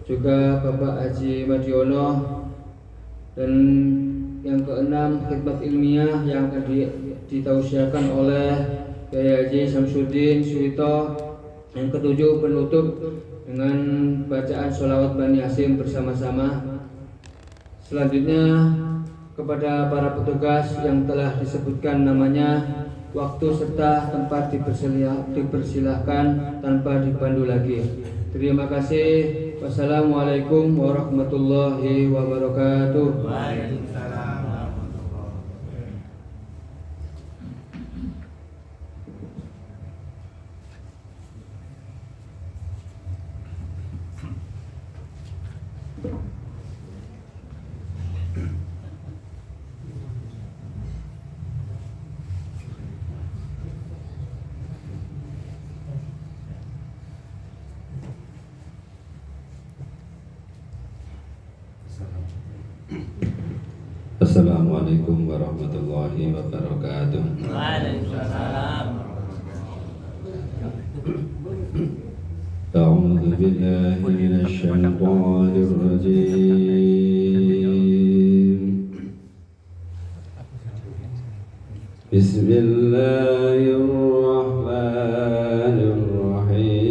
juga Bapak Haji Madiono, dan yang keenam khidmat ilmiah yang akan ditausiahkan oleh Kiai Haji Samsudin Suwito. Yang ketujuh penutup dengan bacaan sholawat Bani Hasyim bersama-sama. Selanjutnya kepada para petugas yang telah disebutkan namanya, waktu serta tempat dipersilahkan tanpa dipandu lagi. Terima kasih. Wassalamualaikum warahmatullahi wabarakatuh. Waalaikumsalam. Assalamualaikum warahmatullahi wabarakatuh. Waalaikumsalam. A'udzu billahi minasy syaithanir rajim. Bismillahirrahmanirrahim.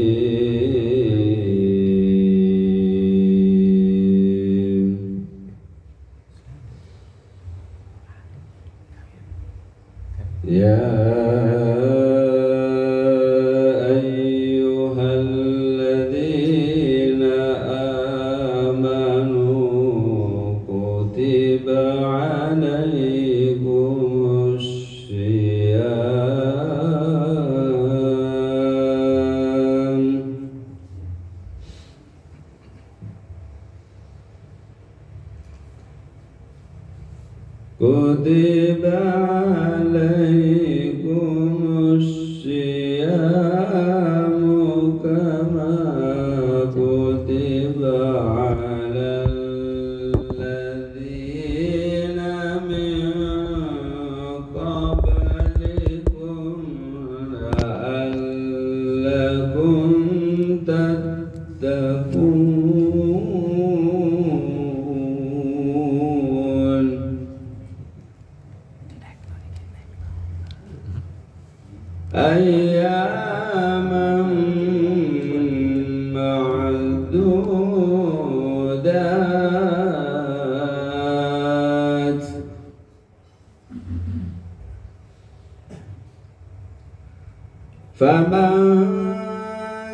Ya ayyuhalladzina amanu kutiba alaikumus syiyam kutiba alaikumus syiyamu kama kutiba alal ladzina min qablikum la'allakum tattaqun. Ayyaman ma'dudat. Faman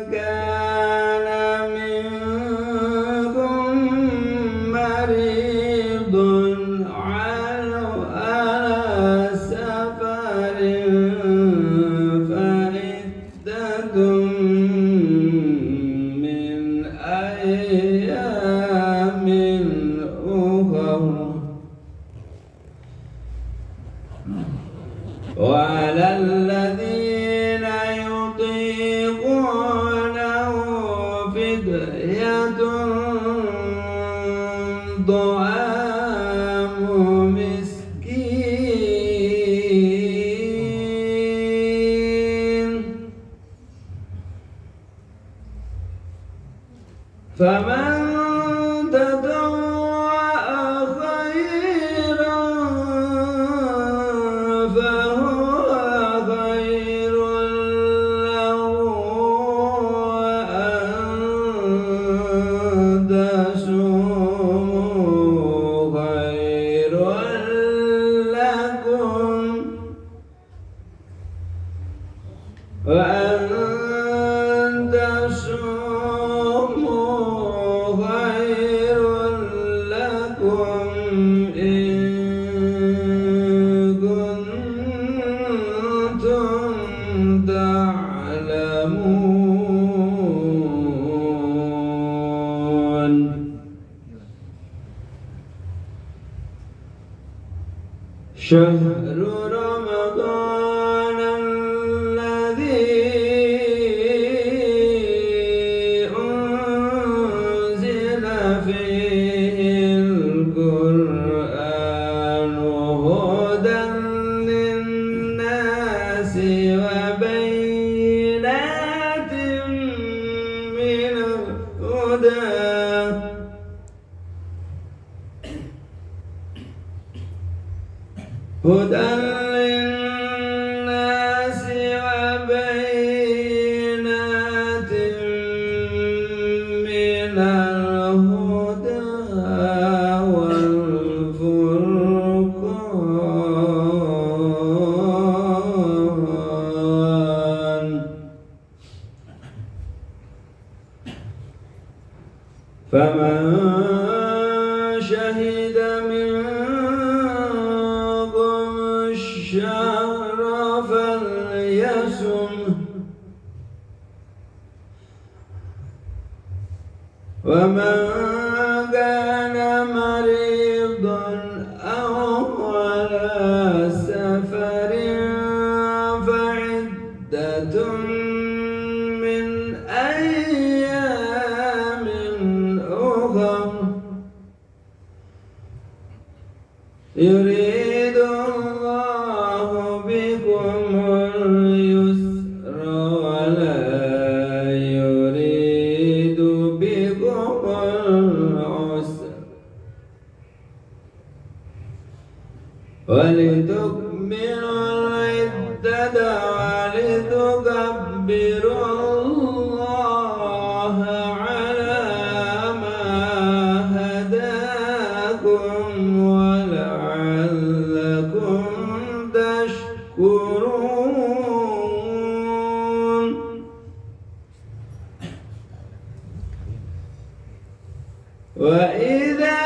kana minkum maridun ala safarin fa'iddatun min ayyamin ukhar. Wa 'alal ladzina yutiqunahu fidyatun ta'amu miskin. Faman tatawwa'a khairan fahuwa khairun lahu wa an tasumu khairun lakum wa an tasumu khairun lakum in kuntum ta'lamun. Syahrul Ramadan alladzi unzila fihil Qur'an hudan linnasi wa bayyinatin minal huda هدى للناس وبينات من الهدى والفرقان فمن شهد منكم الشهر فليصم ومن كان مريضا أو على سفر فعدة من أيام أخر يريد الله بكم اليسر ولا يريد بكم العسر ولتكملوا العدة ولتكبروا الله على ما هداكم ولعلكم تشكرون وإذا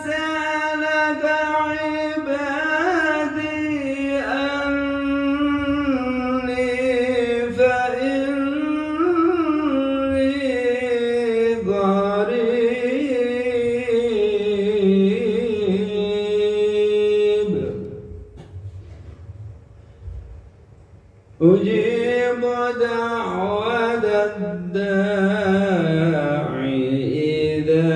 سألك عبادي أني فإني قريب أجيب دعوة الداعي إذا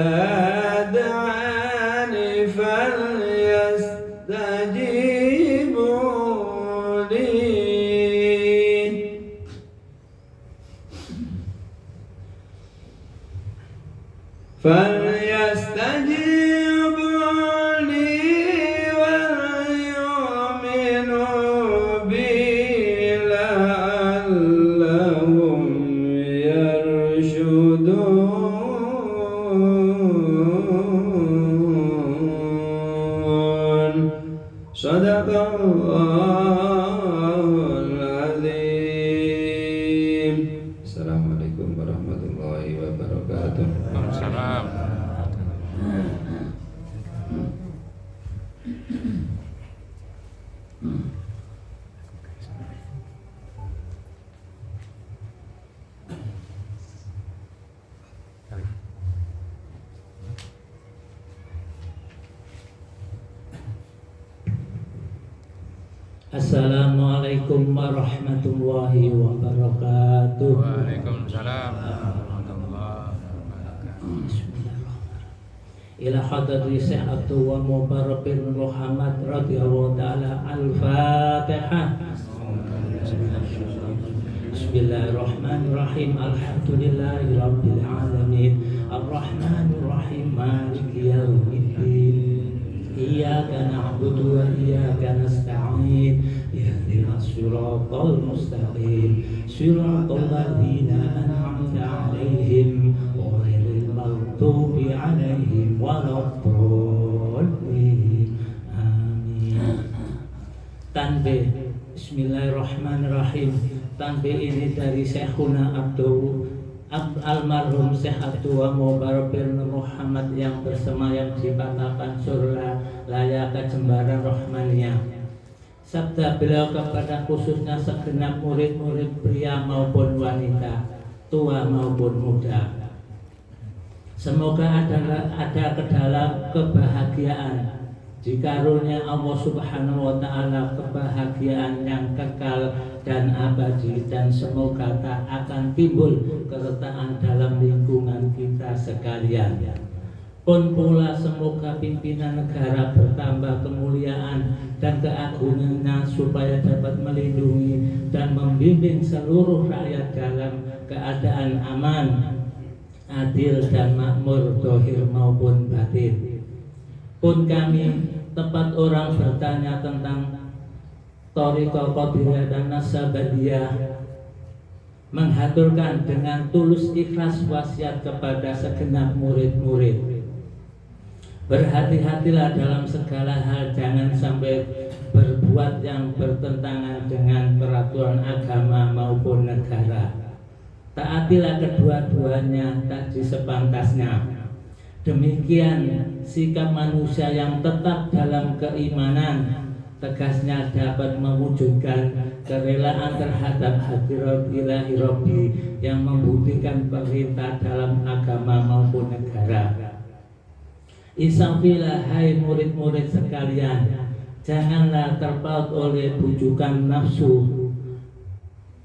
دعاني فليستجيبوا لي فليستجيبوا لي وليؤمنوا بي لعلهم يرشدون صدق الله العظيم. Assalamualaikum warahmatullahi wabarakatuh. Waalaikumsalam. Assalamualaikum warahmatullahi wabarakatuh. Waalaikumsalam warahmatullahi wabarakatuh. Bismillahirrahmanirrahim. Ila hadri Syekh Abdul wa Mubarak bin Muhammad radhiyallahu taala al-Fatihah. Bismillahirrahmanirrahim. Alhamdulillahi rabbil alamin. Ar-Rahmanir Rahim. Maliki yaumiddin. Iyyaka na'budu wa iyyaka nasta'in. Ihdinas siratal mustaqim. Siratal ladzina an'amta 'alaihim ghairil maghdubi 'alaihim waladdallin. Amin. Tanbih. Bismillahirrahmanirrahim. Tanbih ini dari Syekhuna almarhum Syekh Abdul Mubarak bin Muhammad yang bersemayam di Patakan Surla Layaka Jembaran Rahmaniyah. Sabda beliau kepada khususnya segenap murid-murid pria maupun wanita, tua maupun muda. Semoga ada ke dalam kebahagiaan dikarunia Allah Subhanahu wa taala, kebahagiaan yang kekal dan abadi, dan semoga tak akan timbul keretaan dalam lingkungan kita sekalian. Pun pula semoga pimpinan negara bertambah kemuliaan dan keagungannya supaya dapat melindungi dan membimbing seluruh rakyat dalam keadaan aman, adil dan makmur, dohir maupun batin. Pun kami tempat orang bertanya tentang Thariqah Qadiriyah dan Nasabadiyah, menghaturkan dengan tulus ikhlas wasiat kepada segenap murid-murid. Berhati-hatilah dalam segala hal, jangan sampai berbuat yang bertentangan dengan peraturan agama maupun negara. Taatilah kedua-duanya tak sepantasnya. Demikian sikap manusia yang tetap dalam keimanan, tegasnya dapat mewujudkan kerelaan terhadap hadirat ilahi Rabbi yang membuktikan perintah dalam agama maupun negara. Isafilah hai murid-murid sekalian, janganlah terpaut oleh bujukan nafsu,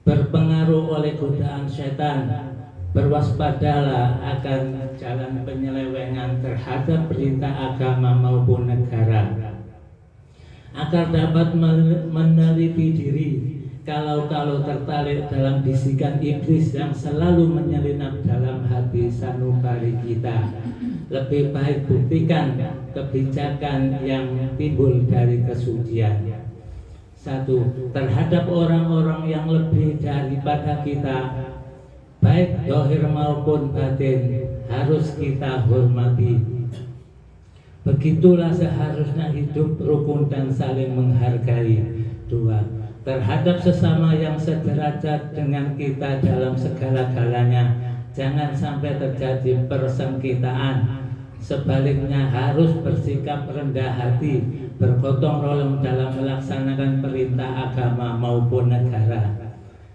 berpengaruh oleh godaan setan. Berwaspadalah akan jalan penyelewengan terhadap perintah agama maupun negara, agar dapat meneliti diri kalau tertarik dalam bisikan iblis yang selalu menyelinap dalam hati sanubari kita. Lebih baik buktikan kebijakan yang timbul dari kesucian. 1. Terhadap orang-orang yang lebih daripada kita, baik zahir maupun batin, harus kita hormati. Begitulah seharusnya hidup rukun dan saling menghargai. 2. Terhadap sesama yang sederajat dengan kita dalam segala-galanya, jangan sampai terjadi persengketaan. Sebaliknya harus bersikap rendah hati, bergotong royong dalam melaksanakan perintah agama maupun negara.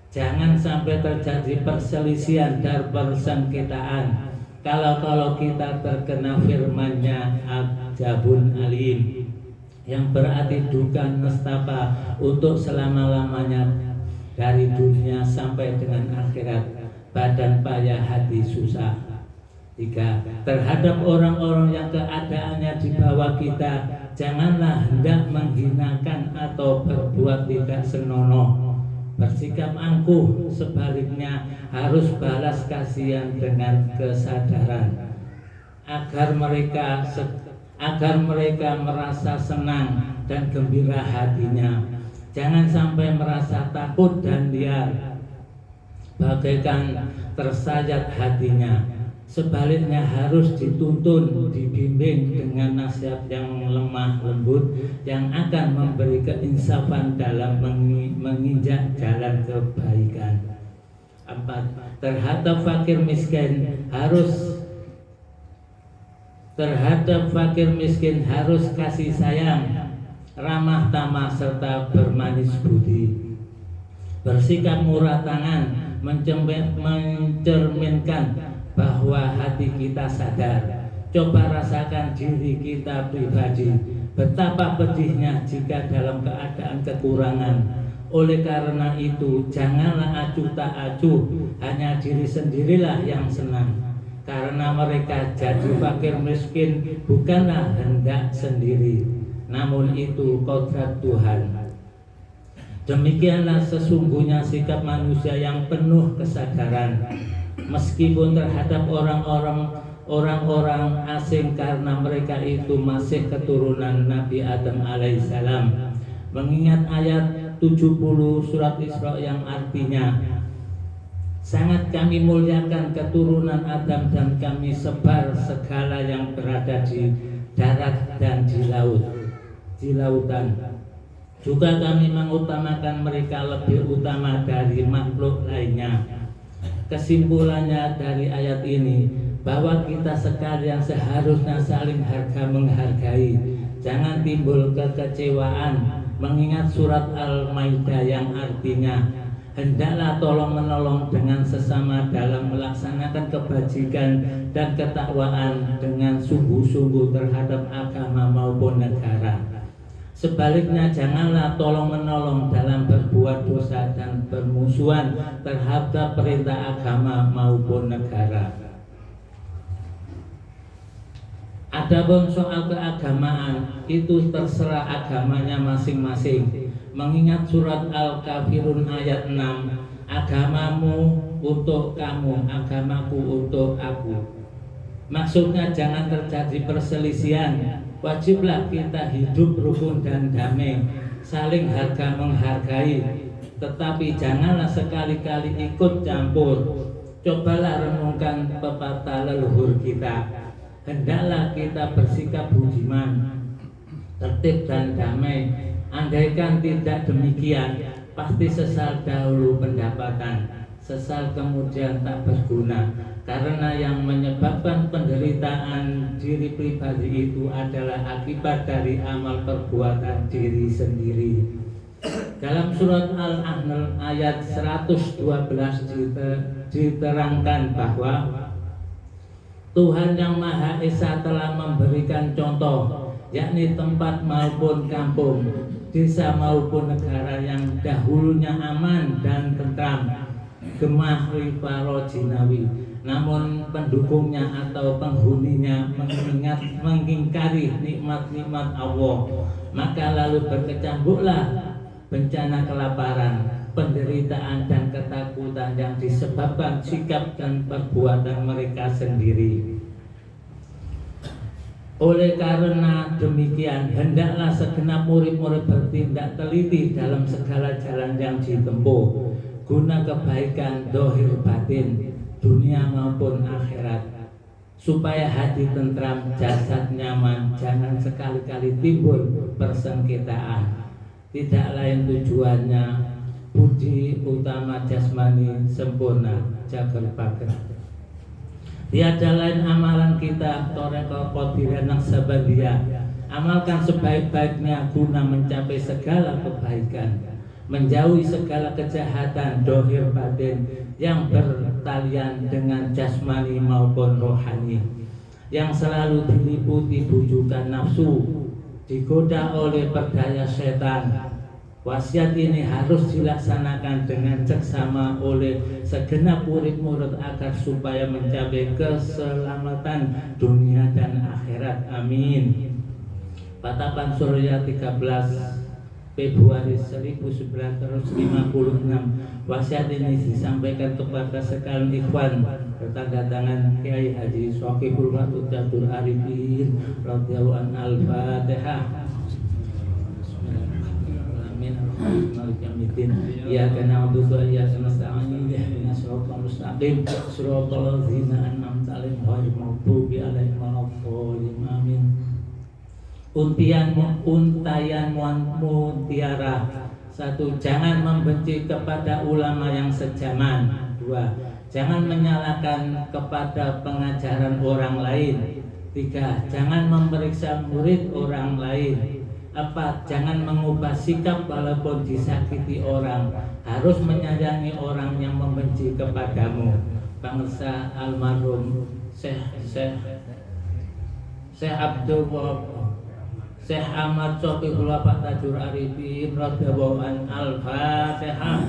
Jangan sampai terjadi perselisihan dan persengketaan. Kalau kita terkena firman-Nya Ajabun Alim, yang berarti duka nestapa untuk selama-lamanya dari dunia sampai dengan akhirat, badan payah hati susah. 3. Terhadap orang-orang yang keadaannya di bawah kita, janganlah hendak menghinakan atau berbuat tidak senonoh. Bersikap angkuh, sebaliknya harus balas kasihan dengan kesadaran, agar mereka merasa senang dan gembira hatinya. Jangan sampai merasa takut dan liar, bagaikan tersayat hatinya. Sebaliknya harus dituntun, dibimbing dengan nasihat yang lemah lembut, yang akan memberi keinsafan dalam menginjak jalan kebaikan. 4. Terhadap fakir miskin harus kasih sayang, ramah tamah serta bermanis budi. Bersikap murah tangan, mencerminkan bahwa hati kita sadar. Coba rasakan diri kita pribadi, betapa pedihnya jika dalam keadaan kekurangan. Oleh karena itu, janganlah acuh tak acuh, hanya diri sendirilah yang senang. Karena mereka jadi fakir miskin bukanlah hendak sendiri, namun itu kodrat Tuhan. Demikianlah sesungguhnya sikap manusia yang penuh kesadaran, meskipun terhadap orang-orang asing, karena mereka itu masih keturunan Nabi Adam alaihissalam. Mengingat ayat 70 surat Isra yang artinya, sangat kami muliakan keturunan Adam dan kami sebar segala yang berada di darat dan di lautan. Juga kami mengutamakan mereka lebih utama dari makhluk lainnya. Kesimpulannya dari ayat ini, bahwa kita sekalian seharusnya saling harga menghargai. Jangan timbul kekecewaan. Mengingat surat Al-Maidah yang artinya, hendaklah tolong menolong dengan sesama dalam melaksanakan kebajikan dan ketakwaan dengan sungguh-sungguh terhadap agama maupun negara. Sebaliknya janganlah tolong menolong dalam berbuat dosa dan bermusuhan terhadap perintah agama maupun negara. Adapun soal keagamaan, itu terserah agamanya masing-masing. Mengingat surat Al-Kafirun ayat 6, agamamu untuk kamu, agamaku untuk aku. Maksudnya jangan terjadi perselisihan, Wajiblah kita hidup rukun dan damai, saling harga menghargai, tetapi janganlah sekali-kali ikut campur. Cobalah renungkan pepatah leluhur kita. Hendaklah kita bersikap budiman, tertib dan damai. Andaikan tidak demikian, pasti sesal dahulu pendapatan, sesal kemudian tak berguna. Karena yang menyebabkan penderitaan diri pribadi itu adalah akibat dari amal perbuatan diri sendiri. Dalam surat Al-Ahnal ayat 112 diterangkan bahwa Tuhan yang Maha Esa telah memberikan contoh, yakni tempat maupun kampung, desa maupun negara yang dahulunya aman dan tentram, gemah riparo jinawi, namun pendukungnya atau penghuninya mengingkari nikmat-nikmat Allah, maka lalu berkecambuklah bencana kelaparan, penderitaan dan ketakutan yang disebabkan sikap dan perbuatan mereka sendiri. Oleh karena demikian, hendaklah segenap murid-murid bertindak teliti dalam segala jalan yang ditempuh, guna kebaikan dohir batin, dunia maupun akhirat, supaya hati tentram, jasad nyaman, jangan sekali-kali timbul persengketaan. Tidak lain tujuannya budi utama jasmani sempurna jager bager. Tiada lain amalan kita toreko qadiran sababiyah. Amalkan sebaik-baiknya guna mencapai segala kebaikan, menjauhi segala kejahatan dohir batin yang bertalian dengan jasmani maupun rohani, yang selalu diliputi bujukan nafsu, digoda oleh perdaya setan. Wasiat ini harus dilaksanakan dengan seksama oleh segenap murid-murid agar supaya mencapai keselamatan dunia dan akhirat. Amin. Patapan Surya 13 Februari 1956. Wasiat ini disampaikan kepada sekalian ikhwan bertanda tangan Kiai Haji Shokiful Wa'udatul Arifin radhiyallahu anhu. Al-Fatihah. Malik yaumiddin. Iyyaka na'budu wa iyyaka nasta'in. Ihdinas siratal mustaqim. Shiratal ladzina an'amta 'alaihim ghairil maghdubi 'alaihim waladdallin. Amin. Untayan mutiara. 1. Jangan membenci kepada ulama yang sejaman. 2. Jangan menyalahkan kepada pengajaran orang lain. 3. Jangan memeriksa murid orang lain. 4. Jangan mengubah sikap walaupun disakiti orang. Harus menyayangi orang yang membenci kepadamu. Bangsa almarhum Syekh Abdul Wahab, Syekh Ahmad Shokiful Pak Tajur Arifin radhiyallahu anhu. Al-Fatihah.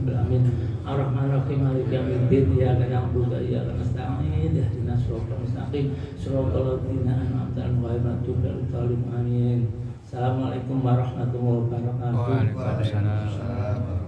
Amin. Ar-Rahman-Ar-Rahim Maliki yaumiddin. Iyyaka na'budu wa iyyaka nasta'in. Ihdinas siratal mustaqim. Shiratal ladzina an'amta 'alaihim ghairil maghdubi 'alaihim. Amin. Assalamualaikum warahmatullahi wabarakatuh. Waalaikumsalam.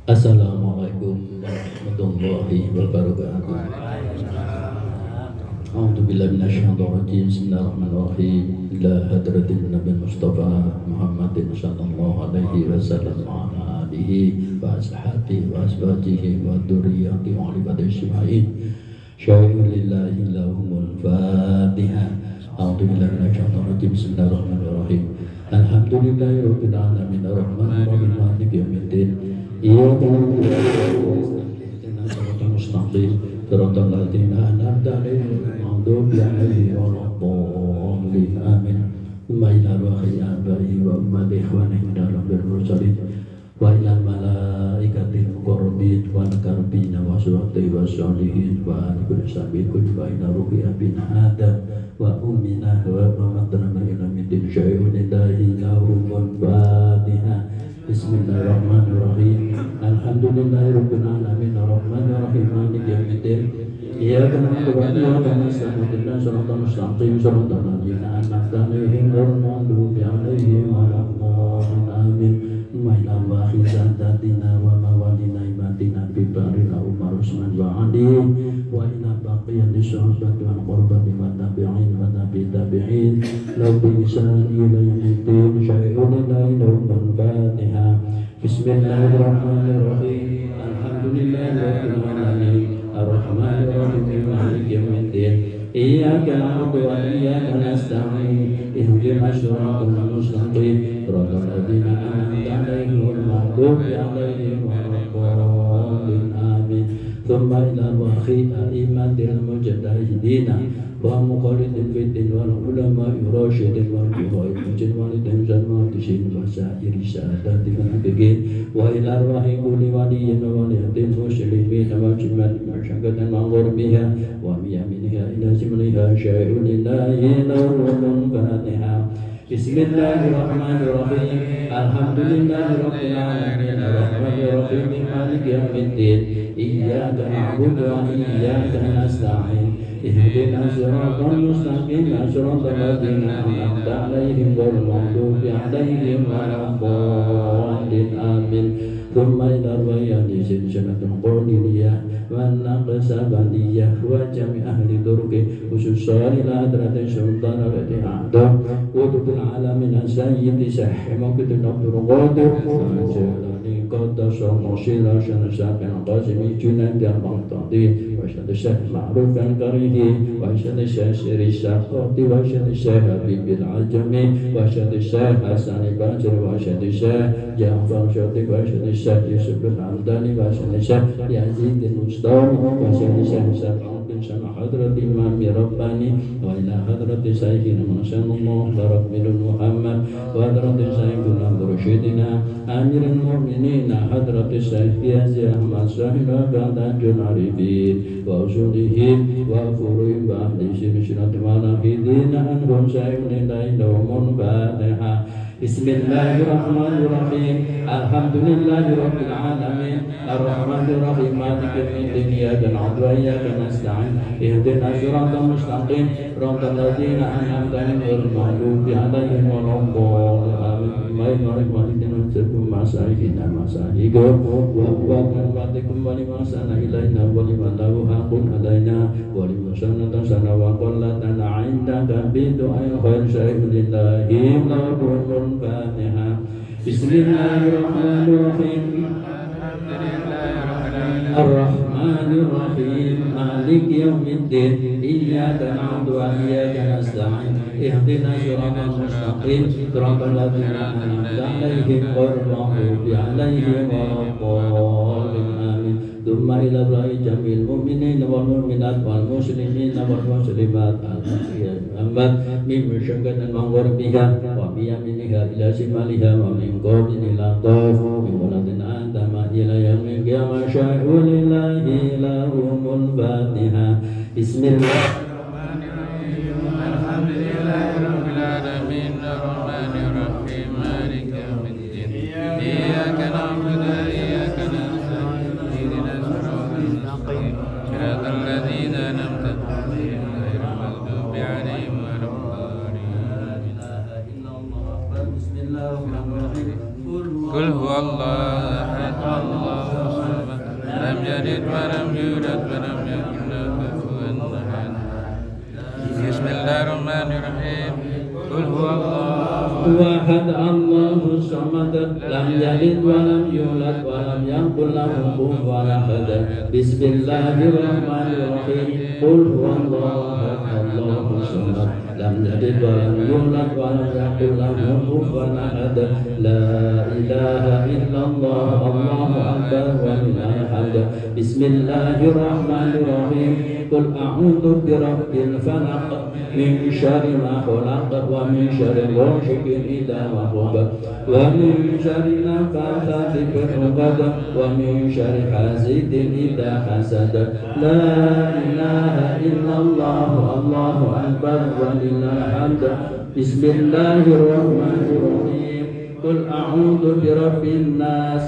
Assalamualaikum warahmatullahi wabarakatuh. A'udzubillahi minasyaitonir rajim. Bismillahirrahmanirrahim. Ila hadratin Nabi Mustafa Muhammadin sallallahu alaihi wasallam wa ala alihi wa ashabihi wa azwajihi wa dzurriyyatihi wa ibadihi ajma'in. Syai'un lillahi lahumul Fatihah. A'udzubillahi minasyaitonir rajim. Bismillahirrahmanirrahim. Alhamdulillahirabbil alamin arrahmanir rahim maliki yaumiddin. Iyyaka na'budu wa iyyaka nasta'in. Shiratal ladzina an'amta 'alaihim ghairil maghdubi 'alaihim waladdallin. Amin. ثم إلى أرواح آبائه وأمهات إخوانه من الأنبياء والمرسلين وإلى الملائكة المقربين والكربين والشهداء والصالحين وآل كل سبيل وإلى روح أبينا آدم وأمنا ومتنا إلى مدين شيء لله لهم الفاتحة بسم الله الرحمن الرحيم الحمد لله رب العالمين الرحمن الرحيم مالك يوم الدين إياك نعبد وإياك نستعين اهدنا الصراط المستقيم صراط الذين أنعمت عليهم غير المغضوب عليهم ولا الضالين آمين إلى الله ساداتنا وموالينا إمامنا ببارنا عمر عثمان وعلي وإلى بقية الصحابة والقربى والتابعين والتابعين لو بإحسان إلى يوم الدين شيء لله لهم الفاتحة بسم الله الرحمن الرحيم الحمد لله رب العالمين الرحمن الرحيم مالك يوم الدين إياك نعبد وإياك نستعين اهدنا الصراط المستقيم صراط الذين أنعمت عليهم غير المغضوب عليهم ولا الضالين آمين ثم إلى أرواح أئمة المجتهدين ومقلدين في الدين والعلماء الراشدين والفقهاء المجتهدين والمحدثين وسائر السادات المحققين وإلى أرواح كل ولي وولية المسلمين وجميع المشايخ وغربها وبيمينها إلى شمالها شيء لله لهم الفاتحة بسم الله الرحمن الرحيم الحمد لله رب العالمين الرحمن الرحيم مالك يوم الدين إياك نعبد وإياك نستعين اهدنا الصراط المستقيم صراط الذين أنعمت عليهم غير المغضوب عليهم ولا الضالين آمين ثم إلى الرياض سلسلة قولية والنقصبانية وجميع أهل درك خصوصا إلى حضرة السلطان الذي أعطى قطب العالمين السيد سيح موكد عبد القادر وجلالي قدس مصير شنساق القاسم جناد البغدادي وشهد الشيخ معروف الكريه وشهد الشيخ سير السقاطي وشهد الشيخ حبيب العجمي وشهد الشيخ حسن الباجر وشهد الشيخ جعفر شاطئ وشهد الشيخ يوسف الحمداني وشهد الشيخ يزيد المستوى وشهد الشيخ سبع بن سمع حضرة الإمام رباني وإلى حضرة سيدنا محمد الله بارك بن محمد وحضرة سيدنا مرشدنا أمير المؤمنين حضرة الشيخ يزيد أحمد صاحب بعد العارفين وأصولهم وفروعهم وأهل سلسلة الملاحدين أنهم شيء لله لهم الفاتحة بسم الله الرحمن الرحيم الحمد لله رب العالمين الرحمن الرحيم مالك يوم الدين إياك نعبد وإياك نستعين اهدنا الصراط المستقيم صراط الذين أنعمت عليهم غير المغضوب عليهم ولا الضالين آمين بارك والدنا وسلم مع سائرنا مساجدكم وأمواتكم ولمن أحسن إلينا ولمن له حق علينا ولمن سنة وقلتنا عندك بدعاء خير شيء لله لهم الفاتحة بسم الله الرحمن الرحيم الرحمن الرحيم مالك يوم الدين إياك نعبد وإياك نستعين اهدنا الصراط المستقيم صراط الذين أنعمت عليهم غير المغضوب عليهم ولا الضالين آمين ثم إلى الله جميع المؤمنين والمؤمنات والمسلمين والمسلمات الأمات من مشرقة وغربها وبيمينها إلى شمالها ومن قبل إلى طرف من ولد آدم إلى يوم القيامة شيء لله لهم الفاتحة بسم الله الرحمن الرحيم الحمد لله رب العالمين الرحمن الرحيم مالك يوم الدين إياك نعبد وإياك نستعين اهدنا الصراط المستقيم صراط الذين أنعمت عليهم غير المغضوب عليهم ولا الضالين بسم الله الرحمن الرحيم قل هو الله أحد الله الصمد لم يلد ولم يولد ولم يكن له كفوا أحد بسم الله الرحمن الرحيم قل هو الله أحد الله الصمد لم يلد ولم يولد ولم يكن له كفوا أحد بسم الله الرحمن الرحيم قل هو الله أحد الله الصمد لم يلد ولم يولد ولم يكن له كفوا أحد لا إله إلا الله الله أكبر ولله الحمد بسم الله الرحمن الرحيم قل أعوذ برب الفلق من شر ما خلق ومن شر غاسق إذا وقب ومن شر النفاثات في العقد ومن شر حاسد إذا حسد لا إله إلا الله الله أكبر ولله الحمد بسم الله الرحمن الرحيم قل أعوذ برب الناس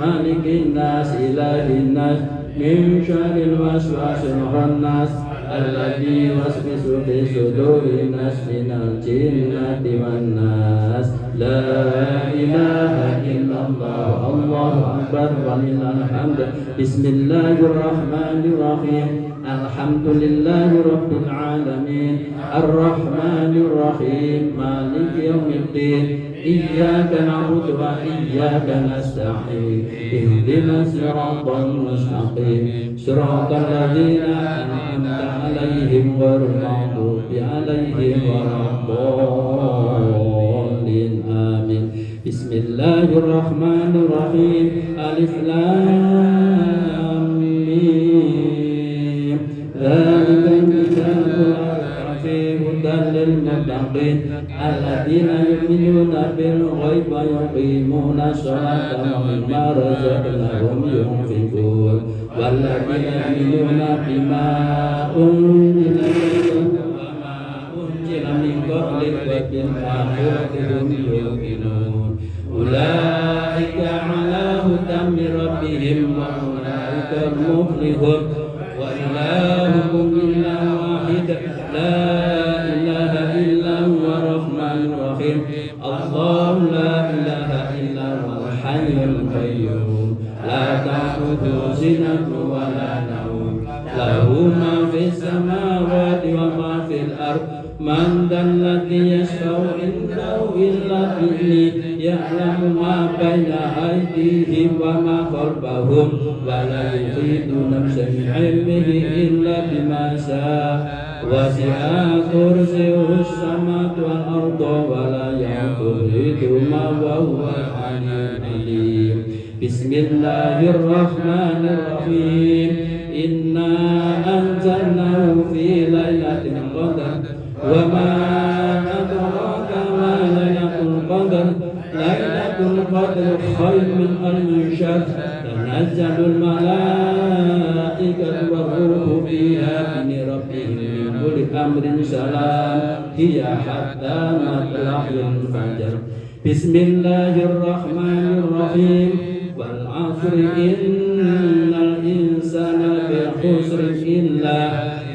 مالك الناس إله الناس من شر الوسواس الخناس الذي يوسوس في صدور الناس من الجنة والناس لا إله إلا الله الله أكبر ولله الحمد بسم الله الرحمن الرحيم الحمد لله رب العالمين الرحمن الرحيم مالك يوم الدين إياك نعبد وإياك نستعين اهدنا الصراط المستقيم صراط الذين أنعمت عليهم غير المغضوب عليهم ولا الضالين آمين بسم الله الرحمن الرحيم ألف لام ميم ذلك الكتاب لا ريب هدى للمتقين الذين يؤمنون بالغيب ويقيمون الصلاة ومما رزقناهم ينفقون والذين يؤمنون بما أنزل إليك وما أنزل من قبلك وبالآخرة هم يوقنون أولئك على هدى من ربهم وأولئك المفلحون وإلهكم إله واحد لا إله إلا هو الرحمن الرحيم الله لا إله إلا هو الحي القيوم لا تأخذه سنة ولا نوم له ما في السماوات وما في الأرض من ذا الذي يشفع عنده إلا بإذنه يعلم ما بين أيديهم وما خلفهم ولا يحيطون بعلمه إلا بما شاء وسع كرسيه السماوات والأرض ولا يؤوده وهو العلي العليم بسم الله الرحمن الرحيم إنا أنزلناه في ليلة القدر وما أدراك ما ليلة القدر ليلة القدر خير من ألف شهر تنزل الملائكة والروح فيها بإذن ربهم من كل أمر سلام هي حتى مطلع الفجر بسم الله الرحمن الرحيم والعصر إن الإنسان لفي خسر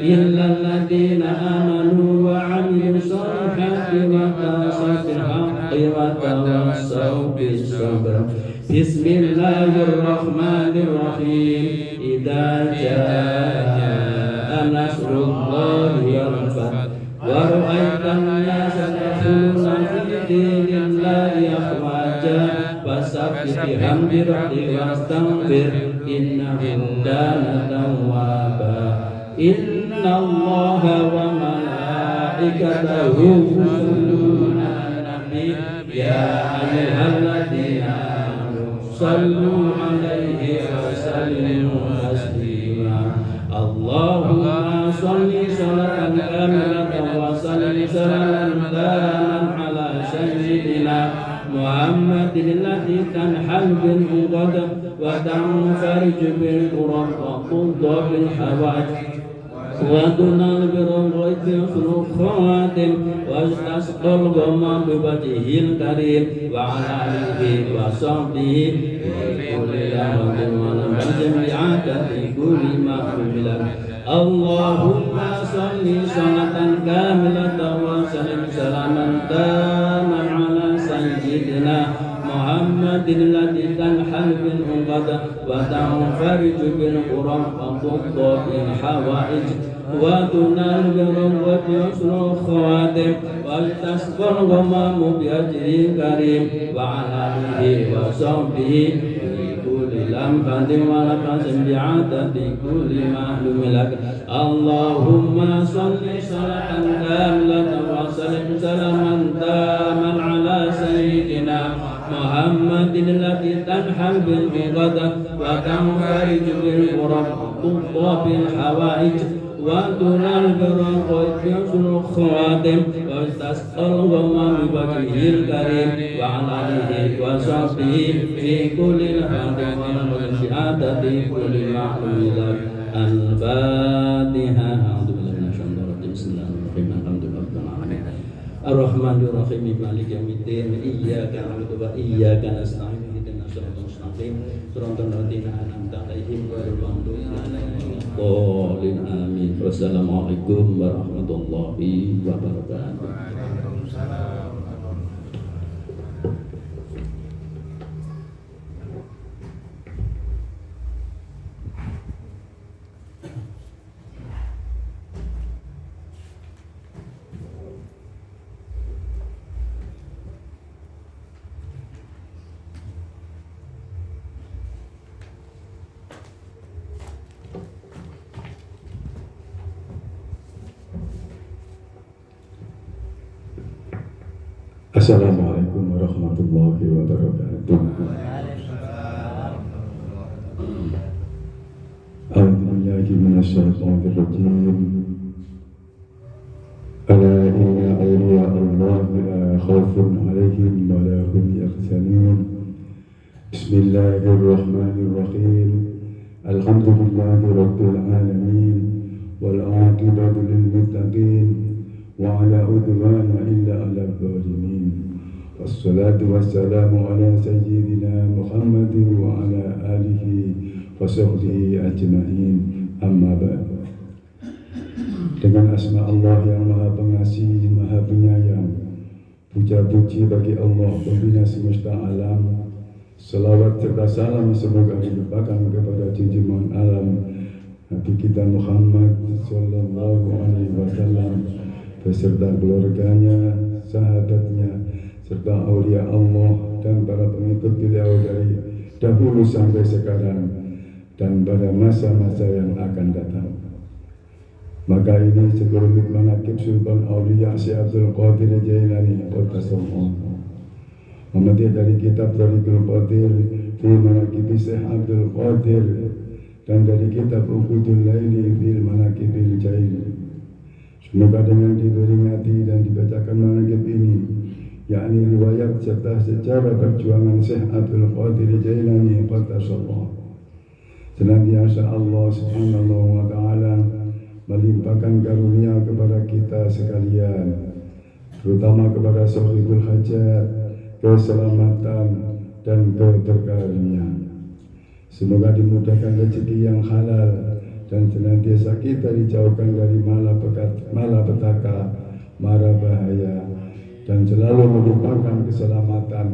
إلا الذين آمنوا وعملوا الصالحات وتواصوا بالحق وتواصوا بالصبر بسم الله الرحمن الرحيم إذا جاء نصر الله والفتح ورأيت الناس يدخلون في دين الله أفواجا فسبح بحمد ربك واستغفر إنه كان توابا إن الله وملائكته يصلون على النبي يا أيها الذين آمنوا صلوا عليه وسلموا تسليما اللهم صل صلاة كاملة وسلم سلاما دائما على سيدنا محمد الذي تنحل بالعقد وتنفرج بالكرب وتقضى بالحوائج وتنال بالغيب في الخواتم واستسقى الغمام بوجهه الكريم وعلى آله وصحبه في كل يوم ولم جميعا في كل ما عمل اللهم صل صلاة كاملة وسلم سلاما تاما على سيدنا محمد الذي تنحل بالعقد وتنفرج بالكرب وتقضى بالحوائج وتنال بالرغبة حسن الخواتم وتسقى الغمام بأجره الكريم وعلى آله وصحبه في كل لمحة ونفس بعدد كل معلوم لك اللهم صل صلاة كاملة وسلم سلاما تاما على سيدنا محمد الذي تنحل بالعقد وتنفرج بالكرب وتقضى بالحوائج وترى البراق يحسن الخواتم واستسقى الغمام بوجهه الكريم وعلى آله وصحبه في كل نفحة وانشئات في كل معلومات. الفاتحة. أعوذ بالله من الشيطان الرجيم. بسم الله الرحمن الرحيم. الحمد لله رب العالمين. الرحمن الرحيم مالك يوم الدين. إياك نعبد وإياك نستعين. اهدنا الصراط المستقيم صراط الذين أنعمت عليهم غير المغضوب عليهم ولا الضالين. آمين. Wassalamualaikum warahmatullahi wabarakatuh. Assalamualaikum warahmatullahi wabarakatuh. A'udzubillahi minasyaitonir rajim. Ala inna awliya Allah la khaufun 'alaihim wa la hum yahzanun. Bismillahirrahmanirrahim. Alhamdulillahi rabbil alamin wal 'aqibatu lil muttaqin wa ala udwana illa ala zalimin. Wassalatu wassalamu ala sayyidina Muhammadin wa ala alihi wa sahbihi ajma'in. Amma ba'd. Dengan asma Allah yang Maha Pengasih, Maha Penyayang, puja-puji bagi Allah pembina semesta alam. Selawat serta salam semoga dilimpahkan kepada junjungan alam Nabi kita Muhammad sallallahu alaihi wasallam beserta keluarganya, sahabatnya, serta aulia Allah dan para pengikut beliau dari dahulu sampai sekarang dan pada masa-masa yang akan datang. Maka ini sekelumit manaqib Sultan Aulia Syekh Abdul Qadir Jailani Qaddasallahu. Memetik dari kitab Thariqul Qadir fi Manaqib Syekh Abdul Qadir dan dari kitab Uqudul Laili fil Manaqibil Jailani. Semoga dengan diperingati dan dibacakan manaqib ini, yakni riwayat serta sejarah perjuangan Syekh Abdul Qadir Jailani Qaddasallahu, senantiasa Allah Subhanahu wa Ta'ala melimpahkan karunia kepada kita sekalian, terutama kepada sahibul hajat, keselamatan dan keberkahan. Semoga dimudahkan rezeki yang halal dan senantiasa kita dijauhkan dari malapetaka, mara bahaya, dan selalu melimpahkan keselamatan,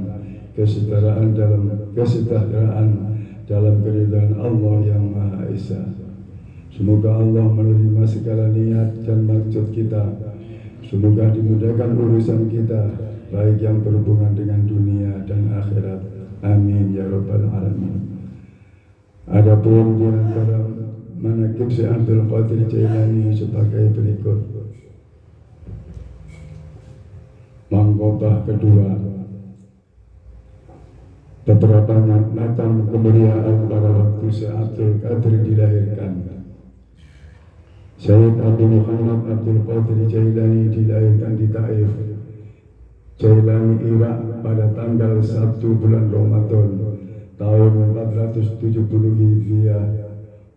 kesejahteraan dalam keridhaan Allah yang Maha Esa. Semoga Allah menerima segala niat dan maksud kita. Semoga dimudahkan urusan kita, baik yang berhubungan dengan dunia dan akhirat. Amin ya rabbal alamin. Adapun di antara manaqib Syekh Abdul Qadir Jailani sebagai berikut. Mangkobah kedua, beberapa macam kemuliaan pada waktu Syekh Abdul Qadir dilahirkan. Syekh Abu Muhammad Abdul Qadir Jailani dilahirkan di Taif, Jailani, Irak pada tanggal 1 bulan Ramadan tahun 470 Hijriah,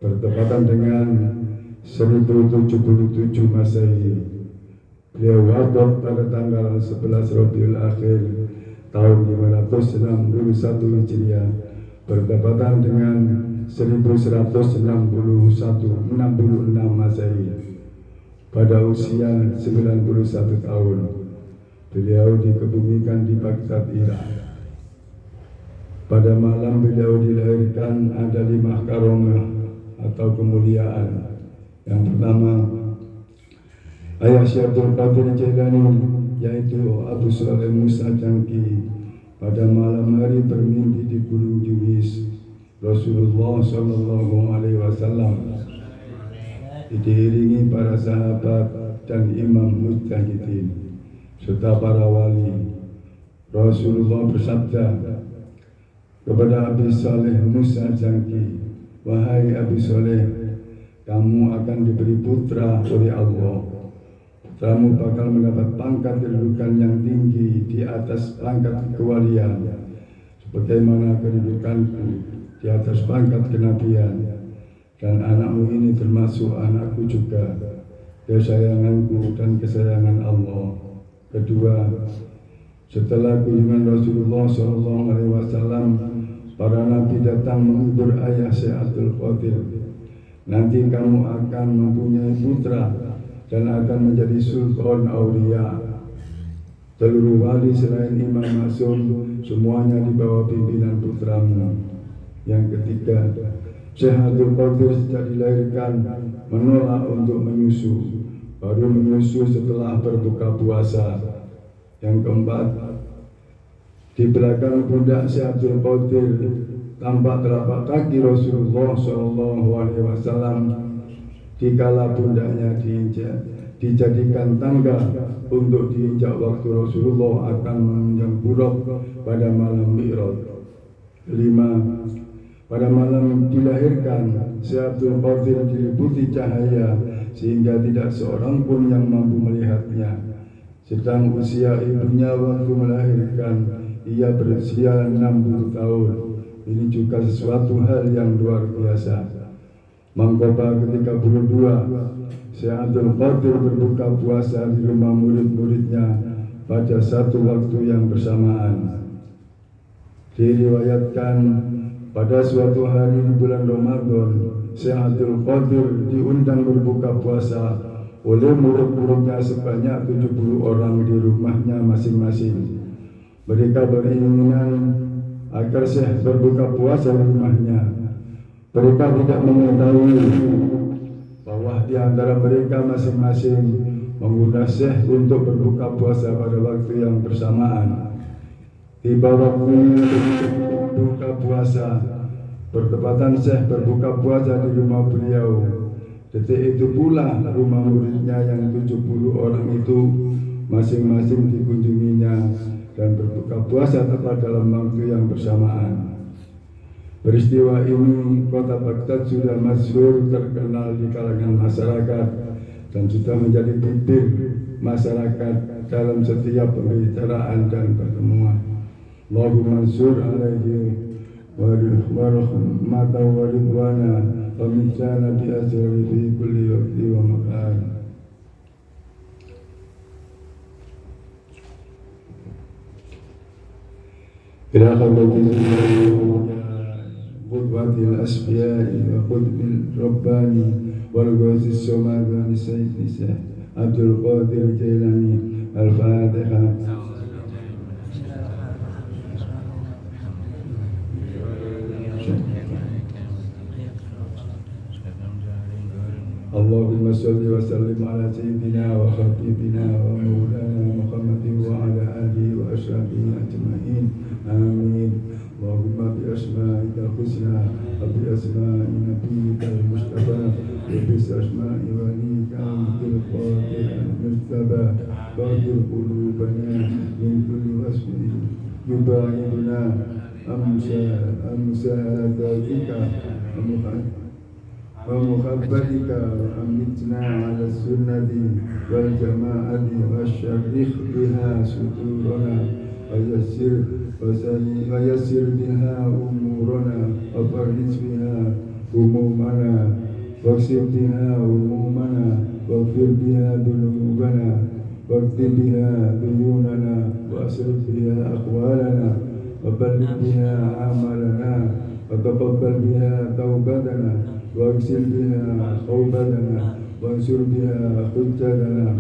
bertepatan dengan 1077 Masehi. Beliau wafat pada tanggal 11 Rabiul Akhir tahun 561 Hijriah, bertepatan dengan 1166 Masehi. Pada usia 91 tahun, beliau dikebumikan di Baghdad, Irak. Pada malam beliau dilahirkan ada 5 karomah atau kemuliaan. Yang pertama, ayah Syekh Abdul Qadir Jailani, yaitu Abu Saleh Musa Jangki, pada malam hari bermimpi di Gunung Juwis Rasulullah Sallallahu Alaihi Wasallam diiringi para sahabat dan imam mujtahidin serta para wali. Rasulullah bersabda kepada Abi Saleh Musa Jangki, wahai Abi Saleh, kamu akan diberi putra oleh Allah. Putramu bakal mendapat pangkat kedudukan yang tinggi di atas pangkat kewalian, sebagaimana kedudukanku di atas pangkat kenabian. Dan anakmu ini termasuk anakku juga, kesayanganku dan kesayangan Allah. Kedua, setelah kunjungan Rasulullah SAW, para nabi datang menghibur ayah Syekh Abdul Qadir. Nanti kamu akan mempunyai putra dan akan menjadi sultan aulia. Seluruh wali selain Imam Maksum semuanya di bawah pimpinan putramu. Yang ketiga, Syekh Abdul Qadir sejak dilahirkan menolak untuk menyusu, baru menyusu setelah berbuka puasa. Yang keempat, di belakang pundak Syekh Abdul Qadir tampak telapak kaki Rasulullah SAW. Dikala pundaknya diinjak, dijadikan tangga untuk diinjak waktu Rasulullah akan menunjang buruk pada malam Mi'raj. Kelima, pada malam dilahirkan, Syekh Abdul Qadir diliputi cahaya sehingga tidak seorang pun yang mampu melihatnya. Sedang usia ibunya waktu melahirkan, ia berusia 60 tahun. Ini juga sesuatu hal yang luar biasa. Mangkoba ke-32, Syekh Abdul Qadir berbuka puasa di rumah murid-muridnya pada satu waktu yang bersamaan. Diriwayatkan pada suatu hari di bulan Ramadan, Syekh Abdul Qadir diundang berbuka puasa oleh murid-muridnya sebanyak 70 orang di rumahnya masing-masing. Mereka beringinan agar Syekh berbuka puasa di rumahnya. Mereka tidak mengetahui bahwa di antara mereka masing-masing mengundang Syekh untuk berbuka puasa pada waktu yang bersamaan. Tiba waktunya berbuka puasa, bertepatan Syekh berbuka puasa di rumah beliau. Detik itu pula rumah muridnya yang 70 orang itu masing-masing dikunjunginya dan berbuka puasa tepat dalam waktu yang bersamaan. Peristiwa ini kota Baghdad sudah masyhur terkenal di kalangan masyarakat dan sudah menjadi bibir masyarakat dalam setiap pembicaraan dan pertemuan. Allahumma mansur alaihi wa rahmatan wa ridwana wa mithana bi asri fi kulli waqti wa makan. Ila khabatin قدوة الأسفياء وقطب الرباني والغوث السماوي سيد عبد القادر الجيلاني. الفاتحة. اللهم صل وسلم على سيدنا وحبيبنا ومولانا محمد وعلى آله وأصحابه أجمعين. آمين. اللهم بأسمائك الحسنى وبأسماء نبيك المصطفى وبأسماء وليك عبد القادر المجتبى طهر قلوبنا من كل وصف يباعدنا أمسالاتك ومحبتك وأمتنا على السنة والجماعة وشرح بها صدورنا ويسر بها أمورنا وفرج بها همومنا واكسب بها همومنا واغفر بها ذنوبنا واكتب بها ديوننا وأسرف بها أقوالنا وبلغ بها عملنا وتقبل بها توبتنا واغسل بها خوبتنا وانشر بها حجتنا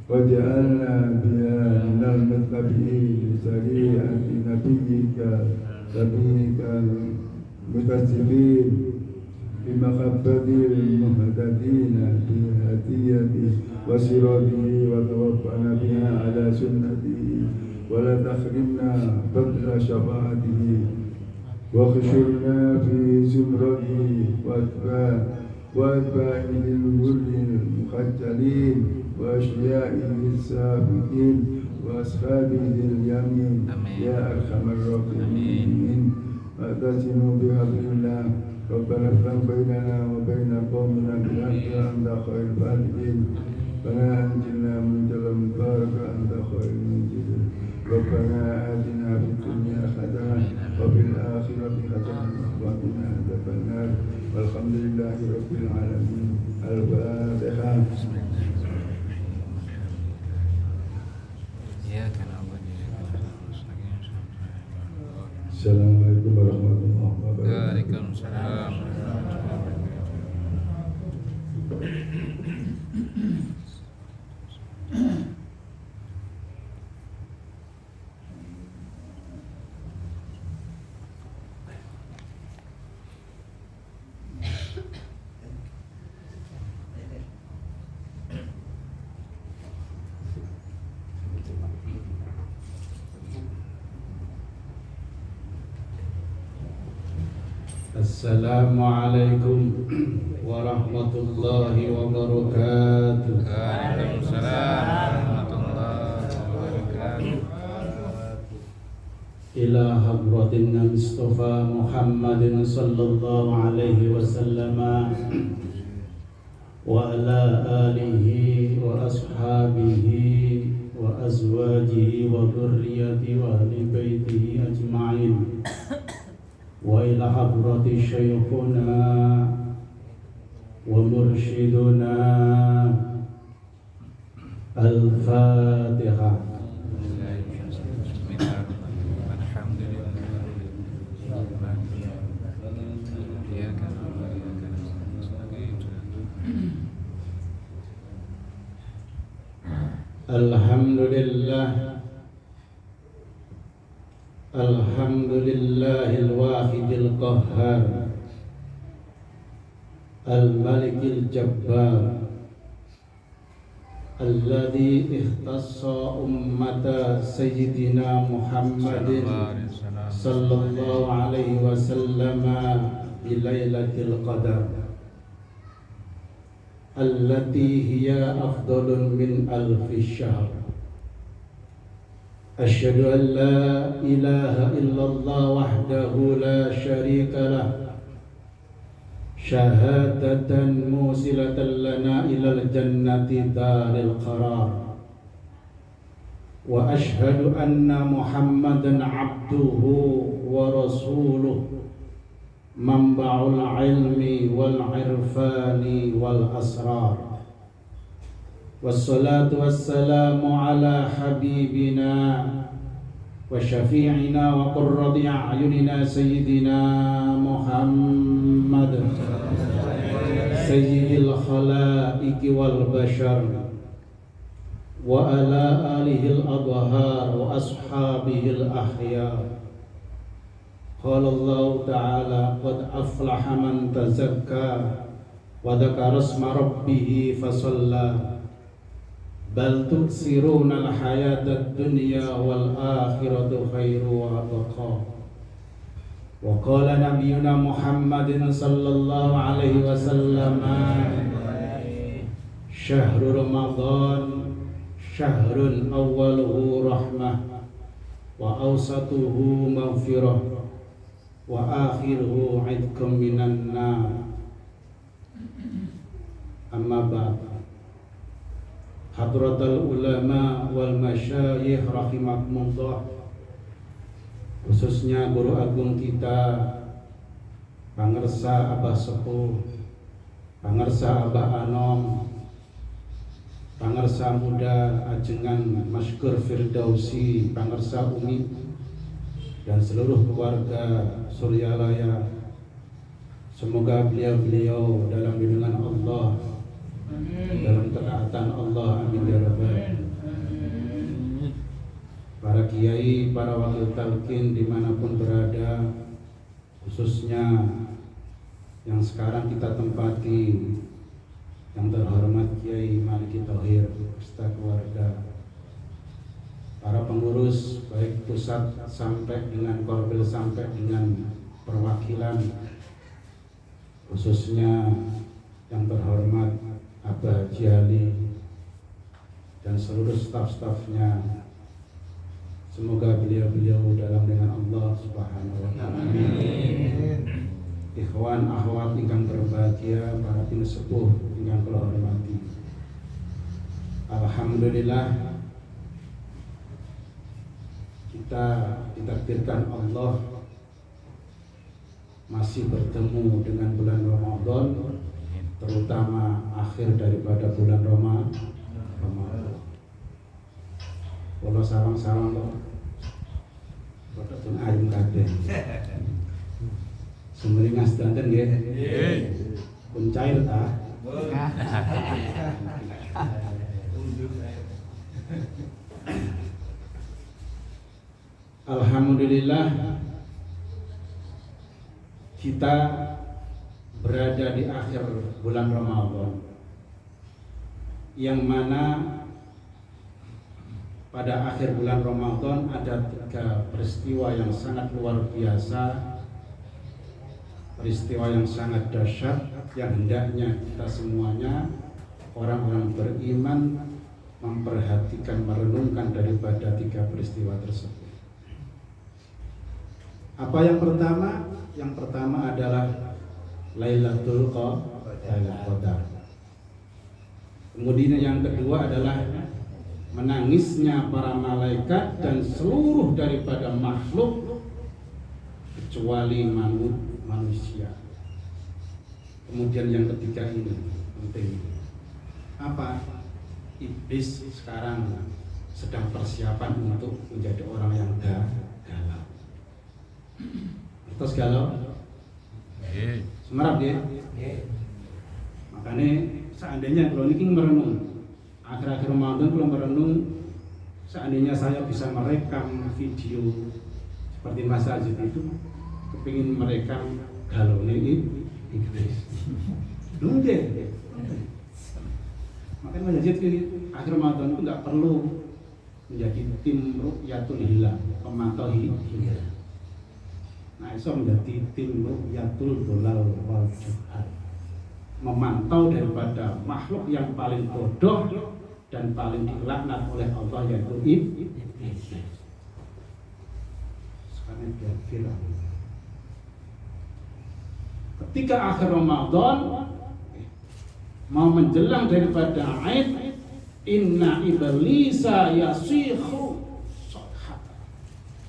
واجعلنا بها من المتبعين لشريعة نبيك المكسبين بمحبة المهتدين بهديته وسراته وتوفنا بها على سنته ولا تحرمنا فضل شفاعته واخشرنا في زمرته وأتباعه الغر المخجلين وأشيائه السابقين وأصحابه اليمين يا أرحم الراحمين واعتصموا بحبل الله ربنا افتح بيننا وبين قومنا بالحق وأنت خير الفاتحين ربنا أنجنا من ظلم بارك أنت خير المنزلين ربنا آتنا في الدنيا حسنة وفي الآخرة حسنة وقنا عذاب النار والحمد لله رب العالمين. الفاتحة. Assalamualaikum warahmatullahi wabarakatuh. Waalaikumsalam. Assalamualaikum warahmatullahi wabarakatuh. Waalaikumsalam warahmatullahi wabarakatuh. Ila hadratin Mustafa Muhammadin sallallahu alaihi wasallam wa ala alihi wa ashabihi wa azwajihi wa dhurriyyatihi wa ahli baitihi ajma'in. Wa ila hadrati syaykhuna wa mursyiduna Al-Fatihah. Alhamdulillah. Alhamdulillahil wahidil qahhar al-malikil jabbar alladhi ikhtassa ummata sayyidina Muhammadin sallallahu alaihi wasallam bilailatil qadar allati hiya afdalun min alfi syahr. Asyhadu an la ilaha illallah wahdahu la syarika lah syahadatan musilatan lana ilal jannati daril qarar wa asyhadu anna Muhammadan abduhu wa rasuluh manba'ul ilmi wal irfani wal asrar. Wassalatu wassalamu ala habibina wa syafi'ina wa qurrati a'yunina sayyidina Muhammad sayyidil khalaiqi wal bashar wa ala alihi al-adhhar wa ashabihi al-ahya. Qala Allah ta'ala qad aflaha man tazakka wa dzakara isma rabbih fasalla bal tu'siruna al-hayata ad-dunya wal akhiratu khairu wa abqa. Wa qala nabiyyuna Muhammadin sallallahu alaihi wasallam syahru Ramadan syahrun awwaluhu rahmah wa awsatuhu maghfirah wa akhiruhu 'idkum minan nar. Amma ba'd. Hadratul ulama wal masyayikh rahimakumullah, khususnya guru agung kita pangersa Abah Sepuh, pangersa Abah Anom, pangersa muda ajengan Maskur Firdausi, pangersa Umi dan seluruh keluarga Suryalaya. Semoga beliau-beliau dalam lindungan Allah, dalam ketaatan Allah, amin ya rabbal. Para kiai, para wakil talqin dimanapun berada, khususnya yang sekarang kita tempati, yang terhormat Kiai Maliki Thohir beserta keluarga, para pengurus baik pusat sampai dengan korbel sampai dengan perwakilan, khususnya yang terhormat Abah Haji Ali dan seluruh staf-stafnya, Semoga beliau-beliau dalam dengan Allah Subhanahu wa taala. Amin. Ikhwan akhwat ingkang berbahagia, para pinesepuh ingkang kula hormati. Alhamdulillah kita ditakdirkan Allah masih bertemu dengan bulan Ramadan, terutama akhir daripada bulan Ramadan. Kalau sarang-sarang kok rodok pun ayam kabeh. Sumringas danten nggih. Nggih. Pun cair ta? Alhamdulillah kita berada di akhir bulan Ramadan, yang mana pada akhir bulan Ramadan ada 3 peristiwa yang sangat luar biasa, peristiwa yang sangat dahsyat, yang hendaknya kita semuanya orang-orang beriman memperhatikan, merenungkan daripada 3 peristiwa tersebut. Apa yang pertama? Yang pertama adalah Lailatul Qadar. Kemudian yang kedua adalah menangisnya para malaikat dan seluruh daripada makhluk kecuali manusia. Kemudian yang ketiga ini penting. Apa? Iblis sekarang sedang persiapan untuk menjadi orang yang galau. Terus galau? Semerap ya? Makanya seandainya kalau ini merenung akhir-akhir Ramadan, kalau merenung seandainya saya bisa merekam video seperti Mas Ajid itu, kepingin merekam galau ini Iblis. Dungde. Makanya Mas Ajid akhir Ramadan itu nggak perlu menjadi tim Ru'yatul Hilal, pemantau hilal. Nah, itu menjadi tim Ru'yatul Dolal wal Juhal, memantau daripada makhluk yang paling bodoh dan paling dilaknat oleh Allah, yaitu Iblis. Sekarang dia viral. Ketika akhir Ramadan mau menjelang daripada Aid, inna iblisa yasihu sahha,